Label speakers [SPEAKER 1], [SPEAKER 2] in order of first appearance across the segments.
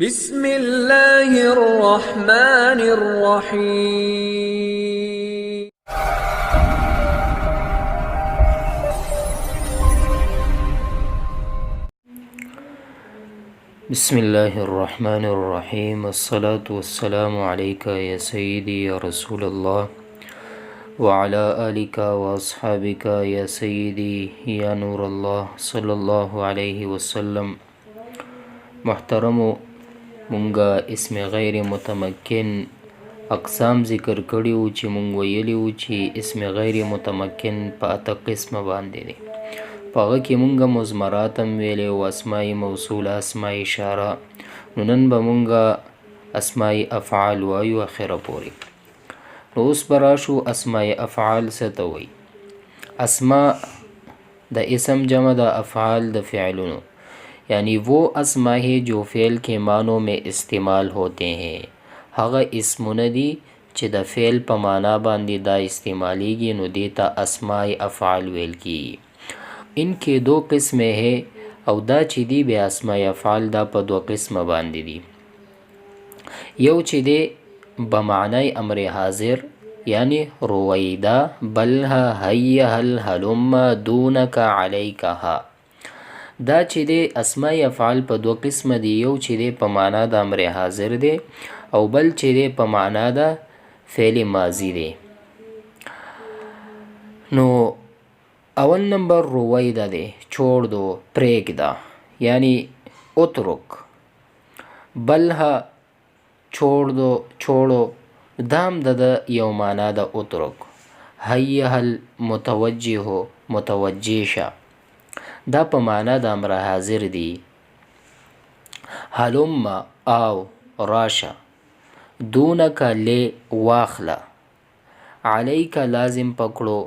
[SPEAKER 1] بسم الله الرحمن الرحيم.
[SPEAKER 2] بسم الله الرحمن الرحيم. الصلاة والسلام عليك يا سيدي يا رسول الله وعلى آلك وأصحابك يا سيدي يا نور الله صلى الله عليه وسلم. محترمو، مونږه اسم غیر متمکن اقسام ذکر کړي وو چې مونږ ویلي وو چې اسم غیر متمکن په اته قسمه باندې دی. په هغه کې مونږه مضمرات هم ویلې وو، اسماء موصوله، اسماء اشاره. نو نن به مونږه اسماء افعال وایو اخره پورې. نو اوس به راشو اسماء افعال څه ته وایي. اسماء د اسم جمع د افعال د فعلونو، یعنی وہ اسما ہے جو فعل کے معنوں میں استعمال ہوتے ہیں. هغه اسمونه دي چې د فعل په معنا باندې دا استعمالیږي، نو دې ته اسماء افعال ویل کیږي. ان کې دو قسمه ہے، او دا چې دی بیا اسماء افعال دا په دو قسمه باندې دي. یو چې دی بمعنی امر حاضر، یعنی رویدا بلها هیها الهلم دونک علیکها. دا چې دی اسماء افعال په دو قسمه دي، یو چې دی په معنا د امر حاضر دی، او بل چې دی په معنا د فعل ماضی دی. نو اول نمبر رویدا دی، چھوڑ دو، پریږده، یعنی اترک. بلها چھوڑ دو، چھوڑو، دام د یو معنا د اترک. هیها المتوجه، متوجه شه، دا په معنا د امر حاضر دی. هلم آو، راشه. دونک لی، واخله. علیک لازم پکړو،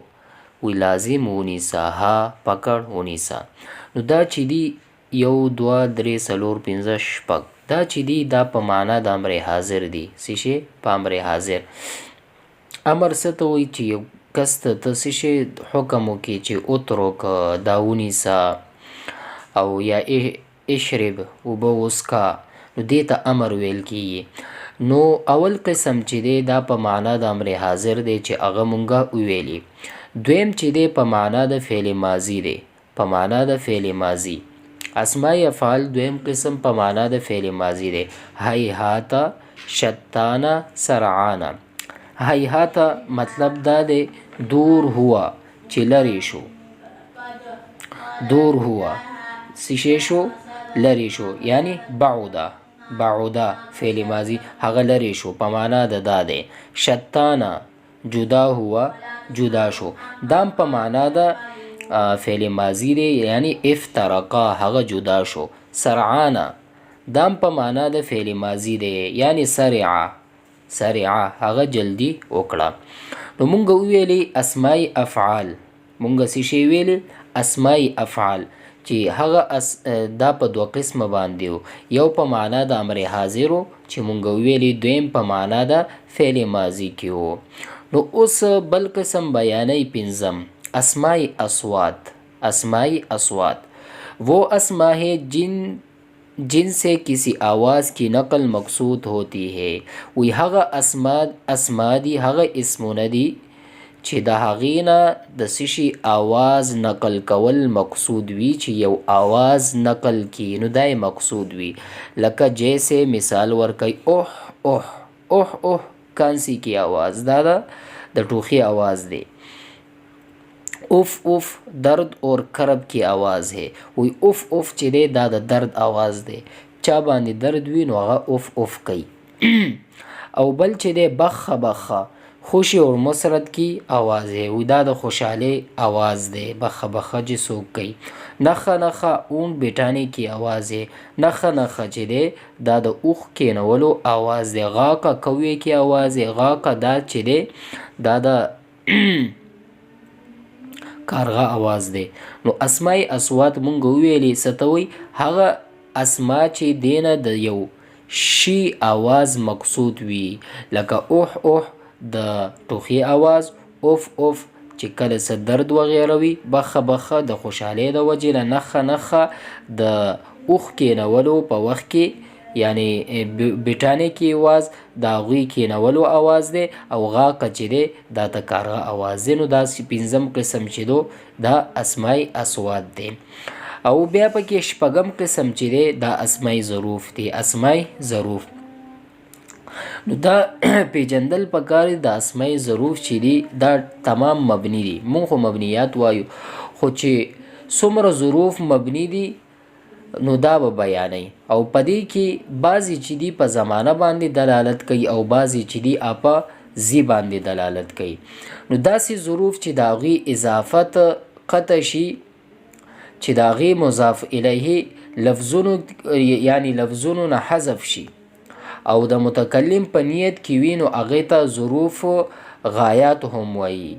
[SPEAKER 2] وی لازم ونیسه، ها پکړ ونیسه. نو دا چې دی یو دوه درې څلور پنځه شپږ، دا چې دی دا په معنا د امر حاضر دی. څه شی؟ په امر حاضر. امر څه ته وایي چې یو کس ته څه شی حکم وکړي چې اترک، دا ونیسه، او یا اشرب، اوبه وڅښه، نو دې ته امر ویل کیږي. نو اول قسم چې دی دا په معنا د امر حاضر دی چې هغه مونږه وویلي. دویم چې دی په معنا د فعل ماضي دی، په معنا د فعل ماضي. اسماء افعال دویم قسم په معنا د فعل ماضي دی. هیهات، شتانه، سرعانه. هیهات مطلب دا دی دور ہوا، چې لرې شو. دور ہوا څه شو؟ لرې شو، یعنی بعوده. بعوده فعل ماضی، هغه لرې شو، په معنا د دا دی. شتانه جدا ہوا، جدا شو، دام په معنا د فعل ماضی دی، یعنی افترقا، هغه جدا شو. سرعانه دام په معنا د فعل ماضی دی، یعنی سرعه، سرعه هغه جلدی وکړه. نو مونږ ویلي اسماء افعال، مونږ څه شی ویلي؟ اسماء افعال چې هغه دا په دوه قسمه باندې و، یو په معنا د امر حاضر و چې مونږ ویلي، دویم په معنا د فعل ماضی کې و. نو اوس بل قسم بیانوي پنځم، اسماء اصوات. اسماء اصوات وہ اسما ہے جن سے کسی آواز کی نقل مقصود ہوتی ہے. وی هغه اسما دي، هغه اسمونه دي چې د هغې نه د څه شي آواز نقل کول مقصود وي، چې یو آواز نقل کی، نو دا مقصود وي. لکه جیسے مثال ورکوي، اوح اوح، اوح اوح کانسی کی آواز، دا د ټوخي آواز دی. اف اف درد اور کرب کی آواز ہے. وی اف اف چې دی دا د درد آواز دی، چا باندې درد وي نو هغه اف اف کوي. او بل چې دی بخه بخه، خوشی اور مسرت کی آواز ہے. وی دا د خوشحالی آواز دی، بخه بخه چې څوک کوي. نخه نخه اون بیٹانے کی آواز ہے. نخه نخه چې دی دا د اوښ کینولو آواز دی. غاکه کوی کی آواز ہے. غاکه دا چې دی دا د کارغه آواز دی. نو اسماء اصوات مونږ ویلي څه ته وایي؟ هغه اسما چې دینه د یو شي آواز مقصود وي، لکه اوح اوح د ټوخي آواز، اوف اوف چې کله څه درد وغیره وي، بخه بخه د خوشحالۍ د وجې نه، نخه نخه د اوښ کینولو په وخت کې یعنی بټانې کې आवाज د هغوی کینولو आवाज دی او غاق چې دی دا د کارغه आवाज دی. نو دا پنځم قسم چې دو دا اسماء اصوات دی. او بیا پکې شپږم قسم چې دی دا اسماء ظروف دی. اسماء ظروف نو دا پیجندل پکار د اسماء ظروف چې دی دا تمام مبنی دي. مونږ خو مبنیات وایو خو چې څومره ظروف مبنی دي نو دا به بیانوي او پدې کې بعضې چې دي په زمانه باندې دلالت کوي او بعضې چې دي په زی باندې دلالت کوي. نو داسې ظروف چې د هغې اضافت قطع شي چې د هغې مضاف الیه لفظونو یعنی لفظونو نه حذف شي او د متکلم په نیت کې وي نو هغې ته ظروف غایات هم وایي.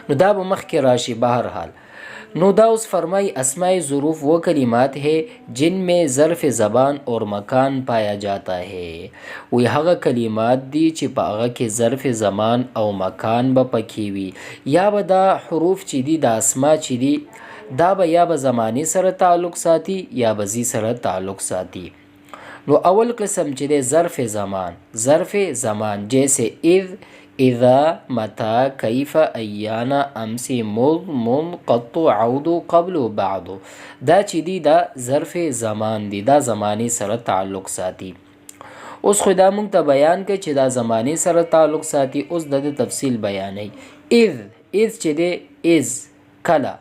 [SPEAKER 2] نو دا به مخکې راشي. بهرحال نو دا اوس فرمائی اسماء ظروف وہ کلمات ہے جن میں ظرف زبان اور مکان پایا جاتا ہے. وی هغه کلمات دی چې په هغه کې ظرف زمان او مکان به پکې وي یا به دا حروف چې دی د اسماء چې دی دا به یا به زمانی سره تعلق ساتي یا به زی سره تعلق ساتي. نو اول قسم چې دی ظرف زمان. ظرف زمان جیسے اذ، اذا، متا، کیف، ایانا، امسی، مذ، من، قط، عود، قبل، بعد. دا چې دی دا ظرف زمان دی دا زمانی سره تعلق ساتي. اوس خو دا مونږ ته بیان کړي چې دا زمانی سره تعلق ساتي. اوس د تفصیل بیانوي. اذ چې دی از کله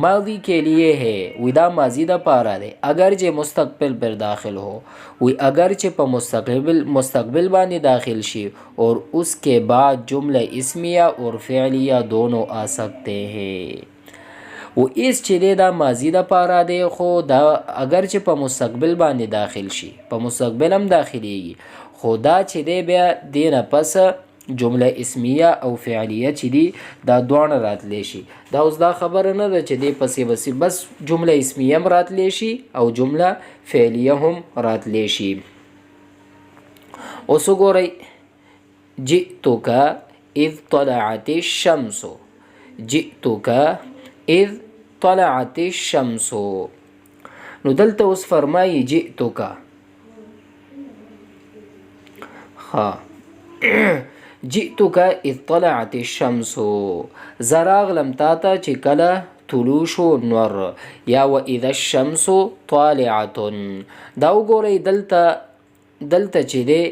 [SPEAKER 2] ماضی کے لیے ہے وی دا ماضی دا پارا دے اگرچہ مستقبل پر داخل ہو وی اگرچہ پا مستقبل باندې داخل شی اور اس کے بعد جملہ اسمیہ اور فعلیہ دونوں آ سکتے ہیں. و اس چې دی دا ماضی دا پارا دی خو دا اگرچہ پا مستقبل باندې داخل شي په مستقبل هم داخلیږي خو دا چې دی بیا دینه پس جمله اسمیه او فعلیه چې دی دا دوانه راتلی شي. دا اوس دا خبره نه ده چې دی پسې بسې بس جمله اسمیه هم راتلی شي او جمله فعلیه هم راتلی شي. اوس وګورئ جئتک اذ طلعت الشمس. جئتک اذ طلعت الشمس. نو دلته اوس فرمایي جئتک جئتک اذ طلعت الشمس. زراغلم تاته چې کله طلوع شو نور یا و اذا الشمس طالعت. دا وګورئ دلته چې دی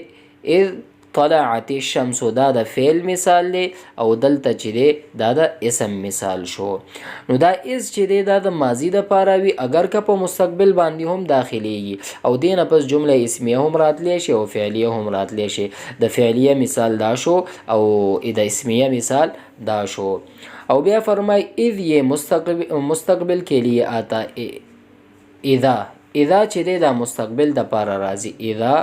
[SPEAKER 2] اذ طلعت الشمس دا د فعل مثال دی او دلته چې دی دا د اسم مثال شو. نو دا از چې دی دا د ماضی د پاره وي اگر که په مستقبل باندې هم داخلیږي او دینه پس جمله اسمیه هم راتلی شي او فعلیه هم راتلی شي. د فعلیه مثال دا شو او د اسمیه مثال دا شو. او بیا فرمای اذ یہ مستقبل کے لیے آتا. اذا چې دی دا مستقبل د پاره راځي اذا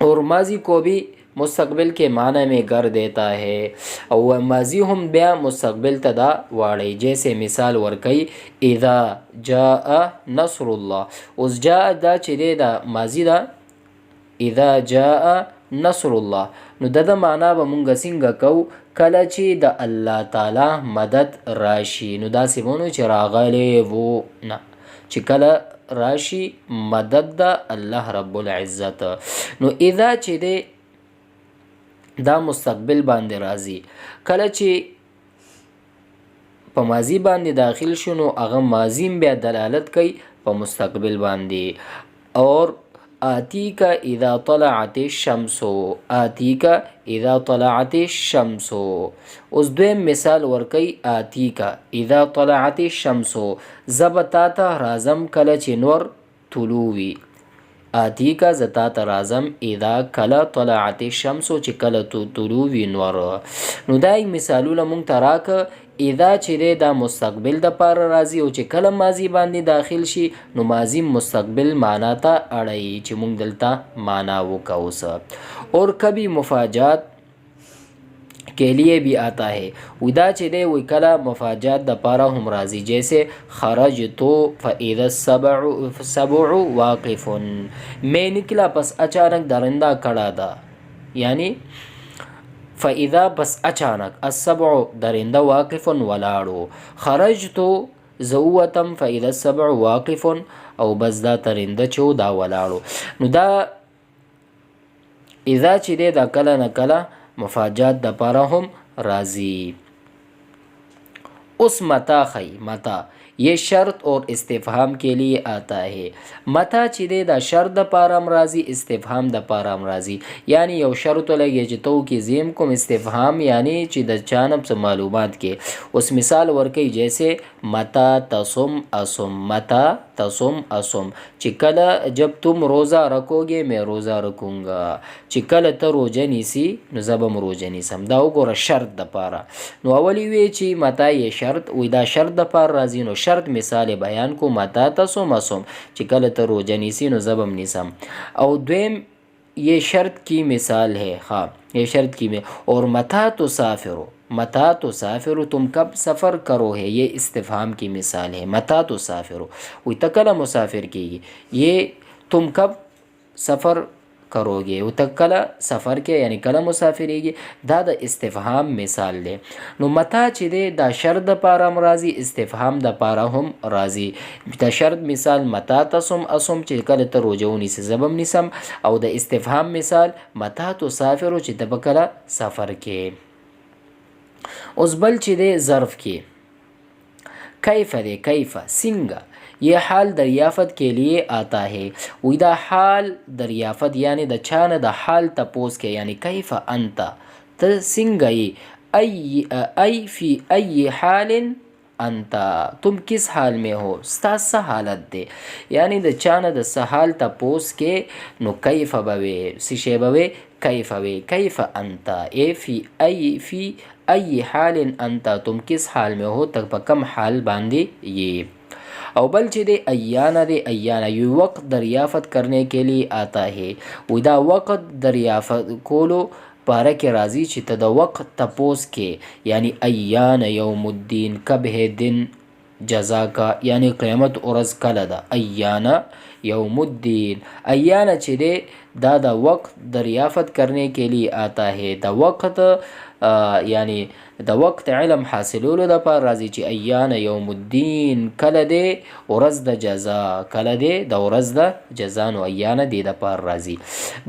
[SPEAKER 2] اور ماضی کو بھی مستقبل کے معنی میں گر دیتا ہے او ماضی هم بیا مستقبل تدا واړی. جیسے مثال ورکئی اذا جاء نصر الله. اوس جاء دا چې دی دا ماضی دا اذا جاء نصر الله. نو د معنا به مونږ څنګه کوو کله چې د الله تعالی مدد راشي. نو دا سیمونو چې راغلی وو نه چې کله راشي مدد دا الله رب العزت. نو اذا چې دی دا مستقبل باندې راځي کله چې په ماضی باندې داخل شو نو هغه ماضی بیا دلالت کوي په مستقبل باندې. اور آتی کا اذا طلعت الشمس. آتی کا اذا طلعت الشمس. اوس دویم مثال ورکی آتی کا اذا طلعت الشمس. زبتا تا رازم کله چې نور طلووي. آتی کا زتا تا رازم اذا کله طلعت الشمس چې کله طلووي نور. نو دا مثالونه مونږ ته راکه. اذا چې دی دا مستقبل د پاره راځي او چې کله ماضی باندې داخل شي نو ماضی مستقبل معنا ته اړوي چې موږ دلته معنا وکوسه. اور کبھی مفاجات کے لیے بھی آتا ہے. ودا چې دی وی کله مفاجات د پاره هم راځي. جیسے خرجت فاذا السبع واقف. میں نکلا پس اچانک درنده کڑا دا یعنی فاذا بس اچانک السبع درنده واقف ولاړو. خرجتو زوتم فإذا السبع واقف او بس دا ترنده چو دا ولاړو. نو دا اذا چې دی دا کله نه کله مفاجات د پاره هم راځي. اس متا خی متا یہ شرط اور استفهام के लिए आता है. متا چې دی دا شرط د پاره هم راځي استفهام د پاره هم راځي. یعنی یو شرط لګي چې تو کې زیم کوم استفهام یعنی چې د جانب سے معلومات کې. اوس مثال ورکي جیسے متا تصم اسم متا تصم اسم چې کله جب تم روزہ رکھو گے میں روزہ رکھوں گا چې کله ته روزه نیسی نو زبم روزه نیسم. دا وګوره شرط د پاره. نو اولی وی چې متا یې شرط وې دا شرط د پاره راځي. نو شرط مثال بیان کو متا تصم اسم چې کله ته روزه نیسی نو زبم نیسم. او دویم یہ شرط کی مثال ہے. हाँ یہ شرط کی میں اور متا تسافرو متا تسافرو تم کب سفر کرو ہے یہ استفهام کی مثال ہے. متا تسافرو وی تکلا مسافر کیگی یہ تم کب سفر کرو گے و تکلا سفر کې یعنی کله مسافریږي دا د استفهام مثال دی. نو متا چې دی دا شرط د پاره هم راځي استفهام د پاره هم راځي. د شرط مثال متا تصم اسم چې کله ته روزه ونیسې زبم نیسم. او د استفهام مثال متا تسافرو چې ته به کله سفر کې. اوس بل چې دی ظرف کې کیف دی کیف څنګه یہ حال دریافت کے لیے آتا ہے. وی دا حال دریافت یعنی دا چانه دا حال تپوس کے یعنی کیف انت تا سنگئی ای فی ای حال انت تم کس حال میں ہو ستا سا حالت دے. یعنی دا چانه دا سا حال تپوس کے نو کیف بوے سشے بوے کیف وے کیف انت اے فی ای حال انت تم کس حال میں ہو تک پا کم حال باندے یہ. او بل چې دی ایانا دی ایانا یو وقت دریافت کرنے کے لیے آتا ہے. و دا وقت دریافت کولو پاره کې راځي چې ته د وقت تپوس کې یعنی ایان یوم الدین کب ہے دن جزا کا یعنی قیامت ورځ کله ده. ایانا یوم الدین ایانا چې دی دا د وقت دریافت کرنے کے لیے آتا ہے. د وقت یعنی د وقت علم حاصلولو د پاره راځي چې ایان یوم الدین کله دی ورځ د جزا کله دی د ورځ د جزا نو ایان دی د پاره راځي.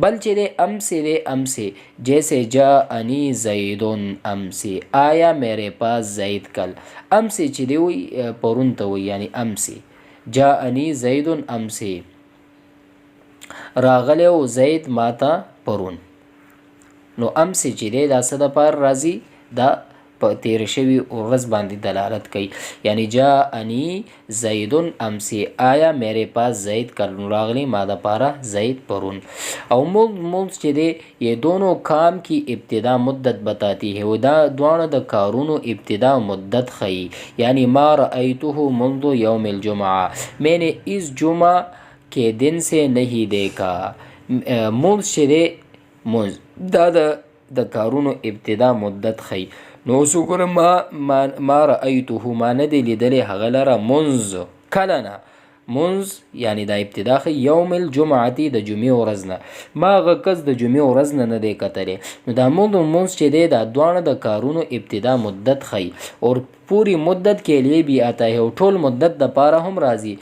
[SPEAKER 2] بل چې دی امسی دی امسی جیسے جاءنی زیدون امسی آیا میرے پاس زید کل. امسی چې دی وی پرون ته وی یعنی امسی جاءنی زیدون امسی راغلی و زید ماتا پرون. نو امسی چې دی دا څه د پاره راځي دا په تیر شوي ورځ باندې دلالت کوي. یعنی جاءنی زیدون امسی آیا میرے پاس زید کل راغلی ما د پاره زید پرون. او مونږ چې دی یہ دونوں کام کی ابتدا مدت بتاتی ہے. و دا دوانه د کارونو ابتدا مدت خی. یعنی ما رأیته منذ یوم الجمعہ میں نے اس جمعہ کے دن سے نہیں دیکھا. مونږ چې دی مونږ دا د کارونو ابتدا مدت خی. نو سوګره ما رأیته ما نه دی لیدلی هغه لره منذ کله نه منذ یعنی دا ابتدا خی یوم الجمعتی د جمعې ورځ نه ما هغه کس د جمعې ورځ نه دی کتلی. نو دا منذ چې دی دا دوانه د کارونو ابتدا مدت خی اور پوری مدت کے لیے بھی آتا ہے. اور ټول مدت د پاره هم راځي.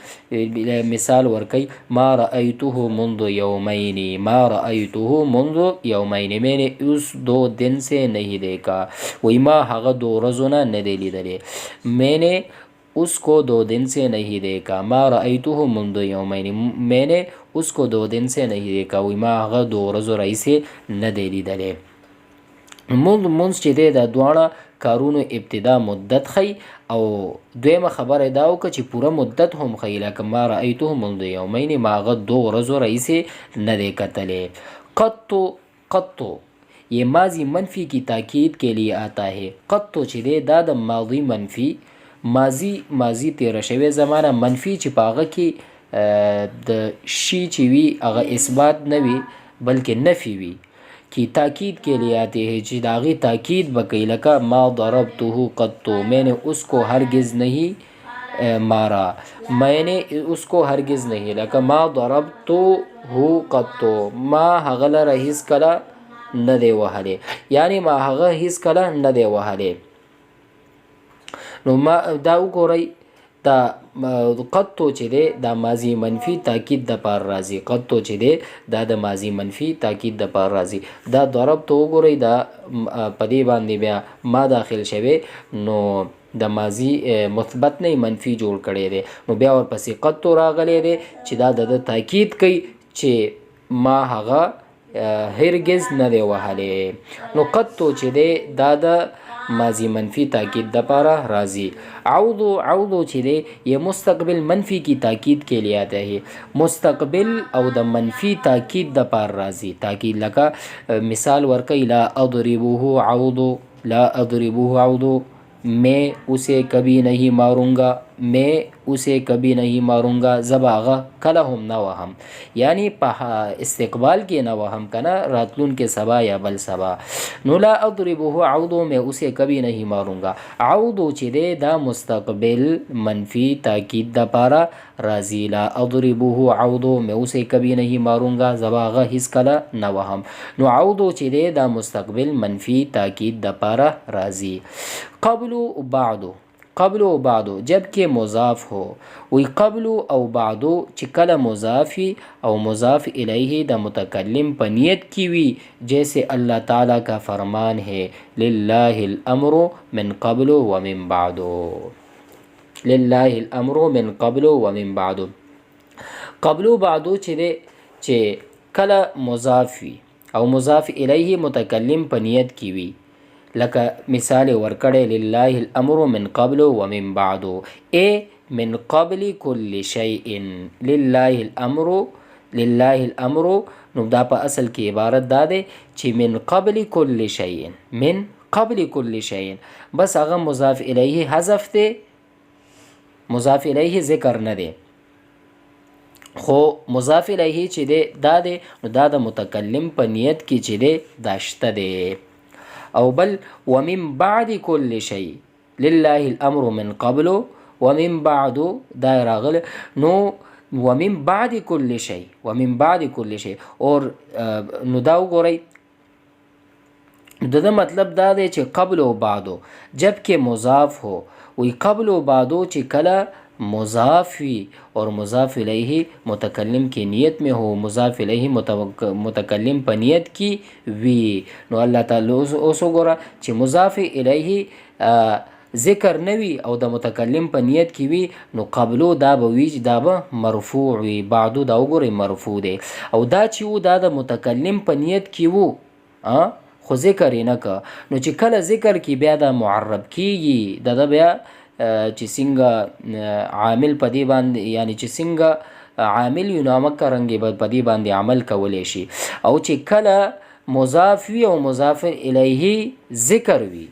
[SPEAKER 2] مثال ورکی ما رأیته منذ یومین ما رأیته منذ یومین میں نے اس 2 دن سے نہیں دیکھا. وی ما هغه 2 ورځونه نه دی لیدلی میں نے اس کو 2 دن سے نہیں دیکھا. ما رأیته منذ یومین میں نے اس کو 2 دن سے نہیں دیکھا. وی ما هغه 2 ورځو راځي نه دی لیدلی. منذ چې دی دا دواړه کارونو ابتدا مدت خی. او دویمه خبره دا وکړه چې پوره مدت هم خی لکه ما رأیته منذ یومین ما هغه 2 ورځو راځي نه دی کتلی. قطو یہ ماضی منفی کی تاکید کے لیے آتا ہے. قطو چې دی دا د ماضی منفی ماضی تیره شوی زمانه منفی چې په هغه کې د شی چې وي هغه اثبات نه وي بلکې نفی وي کی تاکید کے لیے آتے ہیں چې داغی تاکید بکی لکا ما ضربته قطو میں نے اس کو ہرگز نہیں مارا میں نے اس کو ہرگز نہیں لکا ما ضربته قطو ما هغه لره هیڅ کله نه دی وهلی یعنی ما هغه هیڅ کله نه دی وهلی. نو ما دا وګورئ دا قطو چې دی دا ماضی منفی تاکید د پار راځي قطو چې دی دا د ماضی منفی تاکید د پار راځي دا ضرب ته وګورئ دا پدې باندې بیا ما داخل شوی نو د ماضی مثبت نه منفی جوړ کړی دی نو بیا ورپسې قطو راغلی دی چې دا د تاکید کوي چې ما هغه هرگز نه دی وهلی نو قطو چې دی دا د ماضی منفی تاکید د پاره راضی عوضو چې دی یہ مستقبل منفی کی تاکید کے لیے آتا ہے مستقبل او د منفی تاکید د پاره راضی تاکید لکه مثال ورکړئ لا اضربوه عوضو لا اضربوه عوضو میں اسے کبھی نہیں ماروں گا میں اسے کبھی نہیں ماروں گا زباغه کله هم نه وهم یعنی په استقبال کې نه وهم کنه راتلون کې سبا یا بل سبا نو لا اضربه عوضو میں اسے کبھی نہیں ماروں گا عوضو چې دی دا مستقبل منفی تاکید د پاره راضی لا اضربه عوضو میں اسے کبھی نہیں ماروں گا زباغه هیڅ کله نه وهم نو عوضو چې دی دا مستقبل منفی تاکید د پاره راضی قبل و بعدو جبکہ مضاف ہو وی قبل او بعدو چې کله مضافی او مضاف الیہ د متکلم په نیت کی وی جیسے اللہ تعالی کا فرمان ہے للہ الامر من قبل ومن بعدو للہ الامر من قبل ومن بعدو قبل و بعدو چې کله مضافی او مضاف الیہ متکلم په نیت کی وی لکه مثال ورکړی لله الامر من قبل ومن بعد اے من قبل كل شيء لله الامر نو دا په اصل کې عبارت دا دی چې من قبل كل شيء من قبل كل شيء بس هغه مضاف الیه حذف دی مضاف الیه ذکر نه دی خو مضاف الیه چې دی دا دی نو دا د متکلم په نیت کې چې دی دا شته دی او بل ومن بعد كل شيء لله الامر من قبل ومن بعد دا راغل نو ومن بعد كل شيء اور نو دا وګورئ دا مطلب دا دی چې قبل و بعدو جبکہ مضاف ہو وی قبل و بعدو چې کله مضاف وی اور مضاف الیہ متکلم کی نیت میں ہو مضاف الیہ متکلم په نیت کی وی نو الله تعالی اوس وګوره چې مضاف الیہ ذکر نوی او د متکلم په نیت کی وی نو قبلو دا به وی دا به مرفوع وی بعدو دا وګوره مرفوع دی او دا چې و دا د متکلم په نیت کی وو خو ذکر یې نه که نو چې کله ذکر کی بیا دا معرب کیږي دا بیا چې څنګه عامل په دې باندې یعنی چې څنګه عامل یو نامه کرنګي په دې باندې عمل کولی شي او چې کله مضاف وي او مضاف الیه ذکر وي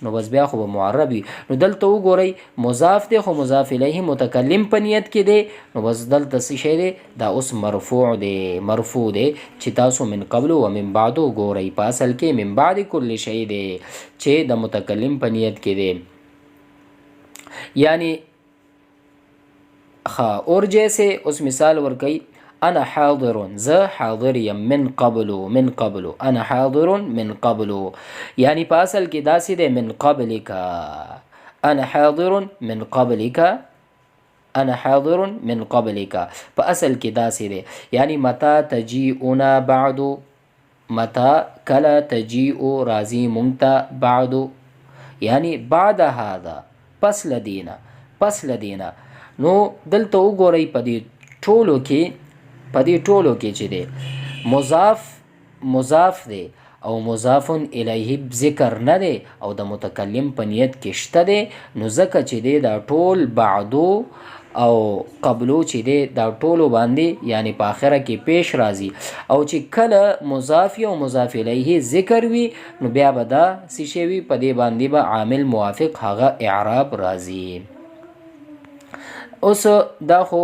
[SPEAKER 2] نو بس بیا خو به معرب وي نو دلته وګورئ مضاف دی خو مضاف الیه متکلم په نیت کې دی نو بس دلته څه شی دی دا اوس مرفوع دی چې تاسو من قبل و من بعد وګورئ په اصل کې من بعد کل شی دی چې د متکلم په نیت کې دی یعنی اور جیسے اس مثال ورکی انا حاضر ز حاضر یم من قبل انا حاضر من قبل یعنی په اصل کې داسې دی من قبلک انا حاضر من قبلک په اصل کې داسې دی یعنی متا تجیئنا بعد متا کلا تجیئ راضی مونږ بعد یعنی بعد هذا پس لدینا نو دلته وګورئ په دې ټولو کې چې دی مضاف دی او مضاف الیه ذکر نه دی او د متکلم په نیت کې شته دی نو ځکه چې دی دا ټول بعدو او قبلو چې دی دا ټولو باندې یعنی په آخره کې پیش راځي او چې کله مضاف او مضاف الیه ذکر وي نو بیا به دا څه شی وي په دې باندې به عامل موافق هغه اعراب راځي اوس دا خو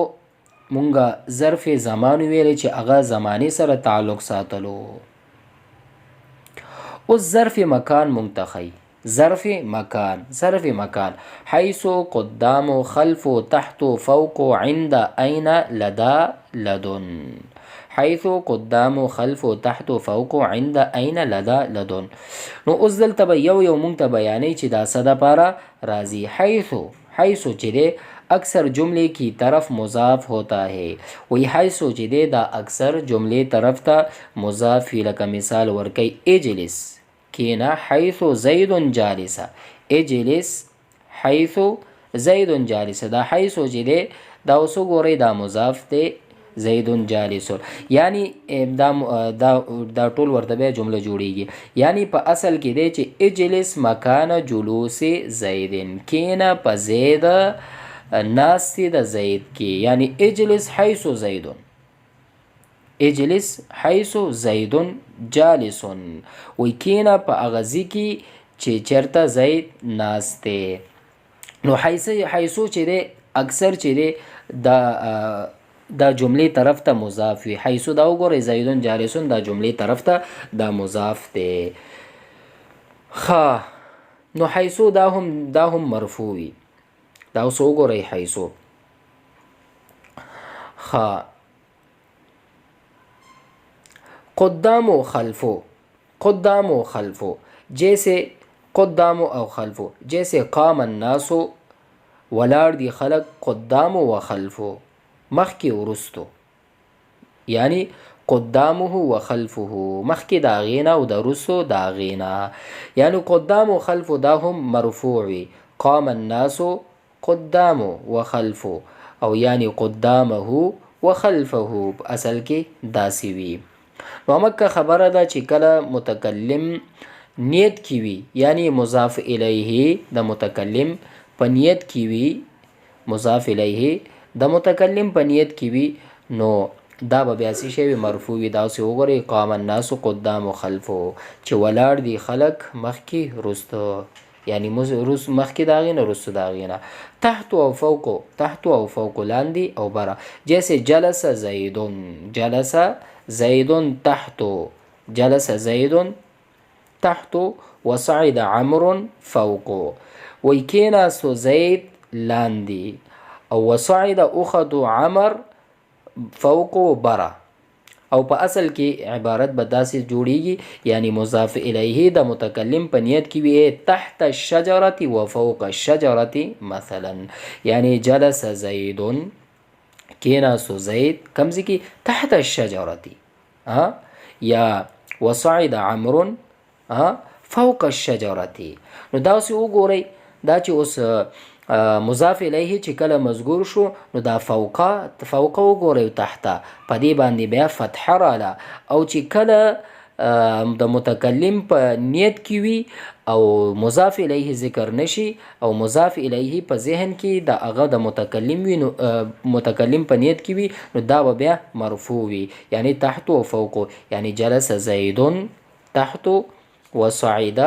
[SPEAKER 2] مونږه ظرف زمان ویلې چې هغه زمانې سره تعلق ساتلو اوس ظرف مکان منتخی ظرف مکان حیث قدام خلف تحت فوق عند این لدا لدن حیث قدام خلف تحت فوق عند این لدا لدن نو اوس دلته به یو مونږ ته بیانې چې دا څه دپاره راځي حیث چې دی अक्सर जुमले की तरफ मुजाफ होता है वही हैसो چې دی دا اکثر جملې طرف ته مضاف وي لکه مثال ورکوي اجلس کینا حیث زید جالس اجلس حیث زید جالس دا حیثو چې دی دا اوس وګورئ دا مضاف دی زید جالس یعنی دا ټول ورته بیا جمله جوړیږي یعنی په اصل کې دی چې اجلس مکان جلوس زیدن کینا په زید ناستی د زید کې یعنی اجلس حیث زیدن اجلس حیث زیدن جالسون وی کینا په اغازی کې چې چرته زید ناسته نو حیثو چې دی اکثر چې دی دا جملې طرف ته مضاف وي حیثو دا وګورئ زیدون جالسون دا جملې طرف ته دا مضاف دی ښه نو حیثو دا هم مرفوع وي دا اوس وګورئ حیثو ښه قدام و خلفو جیسے قدام او خلفو جیسے قام الناس ولاړ دي خلق قدام و خلفو مخکی ورستو یعنی قدامه و خلفه مخکی دا غینا و دا رستو دا غینا یعنی قدام و خلفو دا هم مرفوعی قام الناس قدام و خلفو او یعنی قدامه و خلفه اصل کې داسی وی نو مکه خبره ده چې کله متکلم نیت کی وی یعنی مضاف الیه د متکلم په نیت کی وی مضاف الیه د متکلم په نیت کی وی نو دا به بیا څه شی مرفوع وي دا اوس وګورئ قام الناس قدام خلفو چې ولاړ دي خلق مخکې رستو یعنی مخکې دا غینه رستو دا غینه تحت او فوق لاندې او برا جیسے جلس زیدون تحت وصعد عمرو فوق وی کیناستو زید لاندې او وصعد اخذ عمر فوق برا او په اصل کې عبارت به داسې جوړیږي یعنی مضاف الیه د متکلم په نیت کې وي تحت الشجره و فوق الشجره مثلا یعنی جلس زید کیناستو زید کمزې کې تحت الشجره یا وصعد عمرو فوق الشجره نو دا اوس وګورئ دا چې اوس مضاف الیه چې کله مذکور شو نو دا فوق وګورئ تحت په دې باندې بیا فتحه رااله او چې کله د متکلم په نیت کې وي او مضاف الیه ذکر نشي او مضاف الیه په ذهن کې د هغه د متکلم وي نو متکلم په نیت کې وي نو دا بیا مرفوع وي یعنی تحت و فوق یعنی جلس زیدون تحت وصعد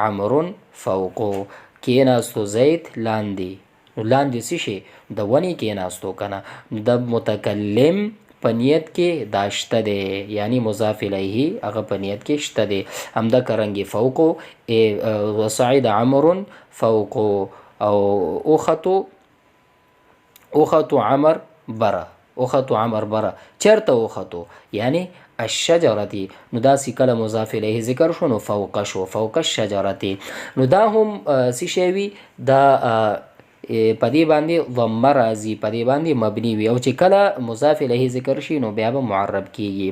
[SPEAKER 2] عمرو فوق کیناستو زید لاندې نو لاندې څه شي د ونې کیناستو کنه د متکلم په نیت کې دا شته دی یعنی مضاف الیه هغه په نیت کې شته دی همدا کرنګي فوق وصعد عمرو فوق او اخذ عمر برا چرته اخذ یعنی الشجرتی نو دا سی کله مضاف الیه ذکر شو نو فوق الشجرتی نو دا هم سی شوی دا پدی باندې ضمه راځي پدی باندې مبنی وي او چې کله مضاف الیه ذکر شي نو بیا به معرب کیږي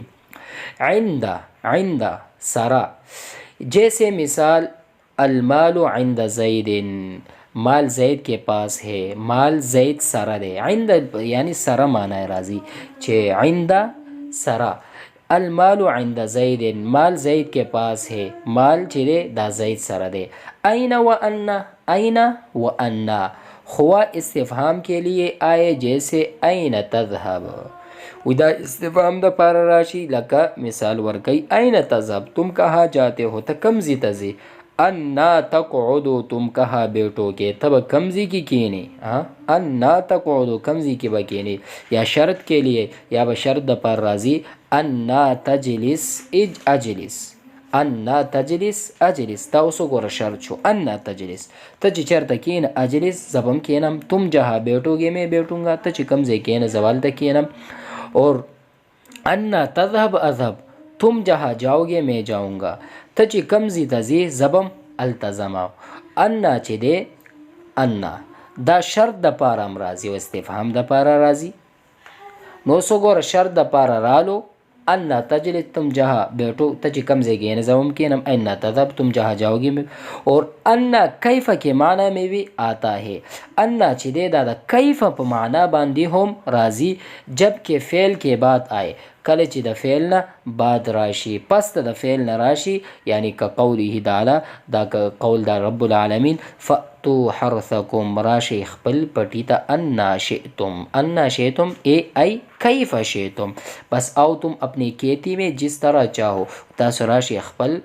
[SPEAKER 2] عند سرا جیسے مثال المال عند زید مال زید کے پاس ہے مال زید سرا دے عند یعنی سرا معنی راځي چې عند سرا المال عند زید مال زید کے پاس ہے مال چې دا زید سره دی این و ان خوا استفهام کے لیے آئے جیسے این تذهب و دا استفهام دا پارا راشی لکا مثال ورکی این تذهب تم کہاں جاتے ہو تا کمزی تزی انا تقعدو تم کہاں بیٹو کے تب کمزی کی کینی انا تقعدو کمزی کی بکینی یا شرط کے لیے یا بشرط دا پر رازی انا تجلس اجلس تا اوسو ګوره شرط شو انا تجلس ته چې چېرته کېنه اجلس زبم کېنم تم جہاں بیٹو گے میں بیٹوں گا ته چې کم ځای کېنه زوال ته کېنم اور انا تذهب اذهب تم جہاں جاؤ گے میں جاؤں گا ته چې کم ځای ته ځې زبم التزم انا چې دی انا دا شرط د پاره هم راځي او استفهام د پاره راځي. نو اوس وګوره شرط د پاره رالو ان تجلس تم جہاں بیٹھو تجی کم زیگی یعنی زوم کینم ان تذهب تم جہاں جاؤ گی اور ان کیف کے معنی میں بھی آتا ہے. ان چې دی دا د کیف په معنا باندې هم راځي جبکې فعل کې بعد آئے. کله چې د فعل نه بعد راشي پس د فعل نه راشي یعنی که قوله تعالی دا قول دا رب العالمین فأتو حرثکم راشي خپل پټی ته انا شئتم ای کیف شئتم بس او تم اپنی کھیتی میں جس طرح چاہو تاسو راشي خپل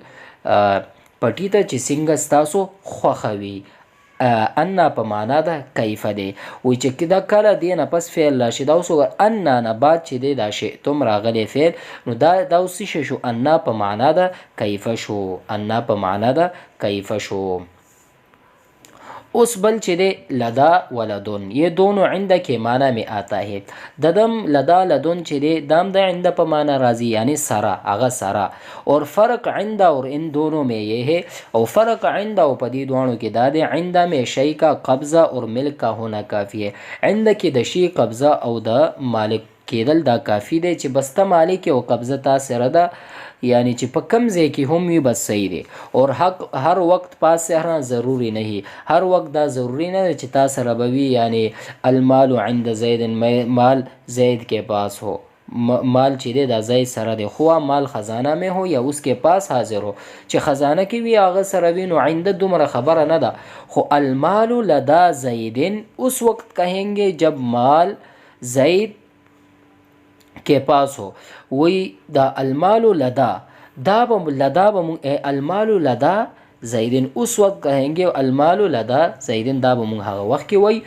[SPEAKER 2] پټی ته چې څنګه ستاسو خوښه وي. انا په معنا ده کیف دی وی چې دا کله دی نه پس فعل راشي دا اوس انا نه بعد چې دی دا شئتم راغلی فعل نو دا اوس څه شو انا په معنا ده کیف شو. انا په معنا ده کیف شو. اس بل چې دی لدا ولدن یہ دونوں عند کے معنی میں آتا ہے. ددم لدا لدن چې دی دام د عند په معنی راځي یعنی سرا هغه سرا. اور فرق عند اور ان دونوں میں یہ ہے او فرق عند او په دې دوانو کې دا دی عند میں شی کا قبضہ اور ملک کا ہونا کافی ہے. عند کې د شی قبضہ او د مالک کېدل دا کافی دی چې بسته مالک او قبضه تا سره ده یعنی چې په کم ځای کې هم وي بس صحیح دی. اور حق هر وقت پاس سره ضروری نہیں هر وقت دا ضروری نه چې تا سره به وي یعنی المال عند زید مال زید کے پاس ہو مال چې دی دا زید سره دی خو مال خزانه میں ہو یا اس کے پاس حاضر ہو چې خزانه کې وي هغه سره وي نو عند دومره خبره نه ده. خو المال لدا زیدن اس وقت کہیں گے جب مال زید کے پاس ہو. وی دا المال لدا دا المال لدا زیدن اس وقت کہیں گے المال لدا زیدن دا بمون هغه وخت کې وی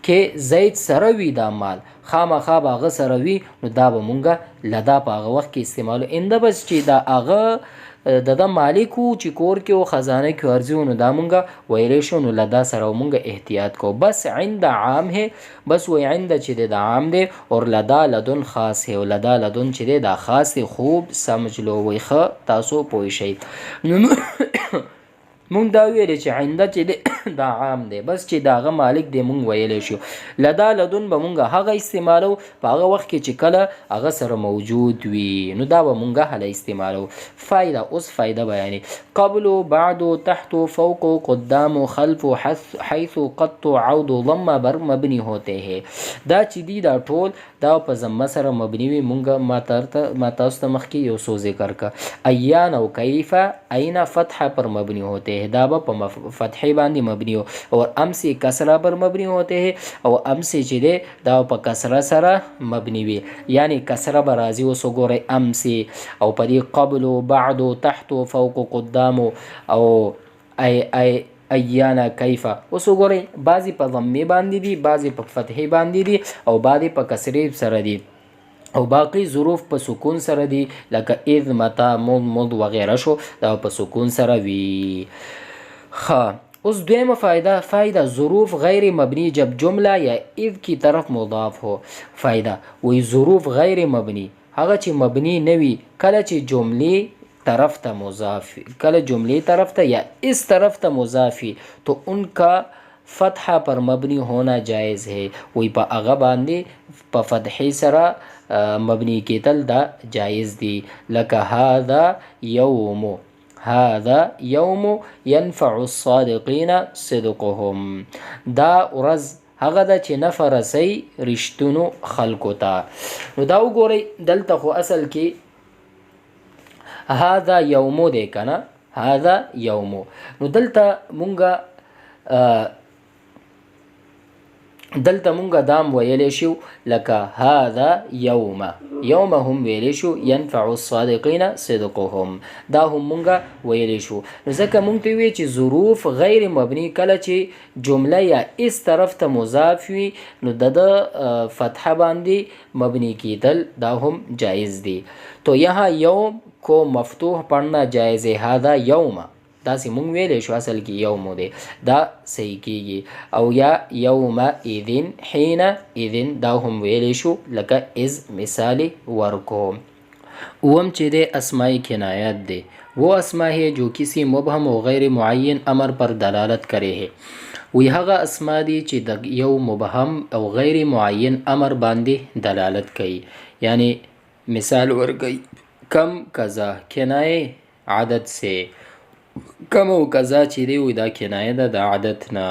[SPEAKER 2] کې زید سره وی دا مال خامخا به هغه سره وي نو دا به مونږه لدا په هغه وخت کې استعمالو. انده بس چې دا هغه د مالک و چې کور کې و خزانه کې ورځي نو دا مونږه ویلی شو نو لدا سره مونږه احتیاط کو. بس عند عام ہے بس وی عند چې د عام دی اور لدا لدن خاص ہے او لدا لدن چې دی دا خاص دی. خوب سمجھ لو وی ښه تاسو پوه شئ. نو مونږ دا ویلی چې عنده چې دی دا عام دی بس چې د هغه مالک دی مونږ ویلی شو. لدا لدن به مونږ هغه استعمالو په هغه وخت کې چې کله هغه سره موجود وي نو دا به مونږ هله استعمالو. فایده اوس فایده بیانې قبل بعد تحت فوق قدام خلف حیث قط عود ضم بر مبنی ہوتے ہیں. دا چې دی دا ټول دا په ضمه سره مبني وي. مونږ ما تاسو ته مخکې یو څو ذکر کا ایان او کیف عین فتح پر مبنی ہوتے ہیں دا به په فتحې باندې مبني ہو اور امسی کسره پر مبنی ہوتے ہیں او امسی چې دی دا په کسره سره مبني وي یعنی کسره به راځي. اوس وګورئ امسی او په دې قبل بعد تحت فوق قدام او ایانا کیفا اوس وګورئ بعضې په ضمې باندې دي بعضې په فتحې باندې دي او بعضې په کسرې سره دي او باقی ظروف په سکون سره دي لکه اذ متا مد وغیره شو دا په سکون سره وي. اس دویمه فائدہ ظروف غیر مبنی جب جملہ یا اذ کی طرف مضاف ہو. فائدہ وی ظروف غیر مبنی هغه چې مبنی نوی کله چې جملې طرف ته مضاف کله جملې طرف ته یا اس طرف ته مضافی تو ان کا فتحہ پر مبنی ہونا جائز ہے. وی په هغه باندې په فتحې سره مبنی کېدل دا جایز دی. لکه هذا یوم ینفع الصادقین صدقهم دا ورځ هغه ده چې نفع رسی رښتونو خلکو ته. نو دا وګورئ دلته خو اصل کې هذا یومو دی که نه هذا یومو نو دلته مونږه دام ویلی شو لکه هذا یوم هم ویلی شو ینفع الصادقین صدقهم دا هم مونږه ویلی شو. نو ځکه مونږ ته وی چې ظروف غیر مبنی کله چې جمله یا اس طرف ته مضاف وي نو د فتحه باندې مبنی کیدل دا هم جایز دی. تو یہاں یوم کو مفتوح پڑھنا جائز ہے. هذا یوم دا سی مونږ ویلی شو اصل کې یوم دی دا صحیح کیږي. او یا یوم اذن حین اذن دا هم ویلی شو لکه از مثالی ورکو. اوم چې دی اسمائی کنایات دی وہ اسما ہے جو کسی مبہم و غیر معین امر پر دلالت کرے ہے. وی هغه اسما دي چې د یو مبهم او غیر معین امر باندې دلالت کوي. یعنی مثال ورکوي کم کذا کنایه عدد سے، کم او کذا چې دی وی دا کنایه ده د عدد نه.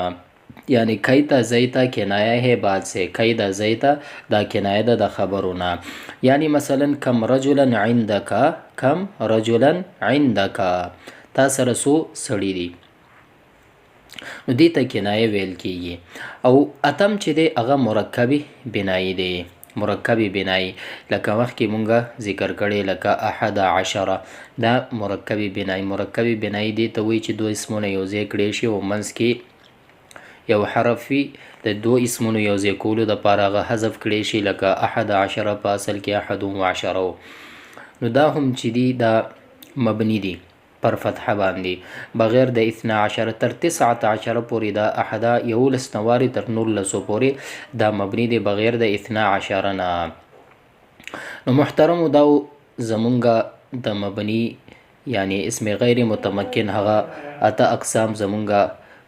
[SPEAKER 2] یعنی کیتا زیتا کنایه ہے بعد سے، کیدا زیتا دا کنایه ده د خبرونه. یعنی مثلا کم رجلا عندک، کم رجلا عندک، تا سره سو سړي دي، نو دې ته کنایه ویل کیږي. او اتم چې دی هغه مرکبی بنایی دی، مرکبی بنایی لکه مخکې مونږه ذکر کړی لکه احد عشره، دا مرکبی بنایی. مرکبی بنایی دی ته وایي چې دو اسمونه یو ځای کړی شي او منځ کې یو حرف وي د دو اسمونو یو ځای کولو دپاره هغه حذف کړی شي، لکه احد عشره په اصل کې احد عشره. نو دا هم چې دی دا مبني دی پر فتحه باندې بغیر د 12 تر 19 پورې، دا احد 11 نواري تر 19 پورې دا مبني دی بغیر د 12 نه. نو محترمو دا زمونږه د مبني یعنی اسم غیر متمکن هغه اته اقسام زمونږه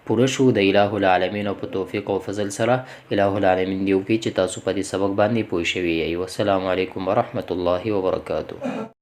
[SPEAKER 2] پوره شو د الٰه العالمین او په توفیق او فضل سره. الٰه العالمین دی وکړي چې تاسو په دې سبق باندې پوه شوي یئ. والسلام علیکم ورحمة الله وبرکاته.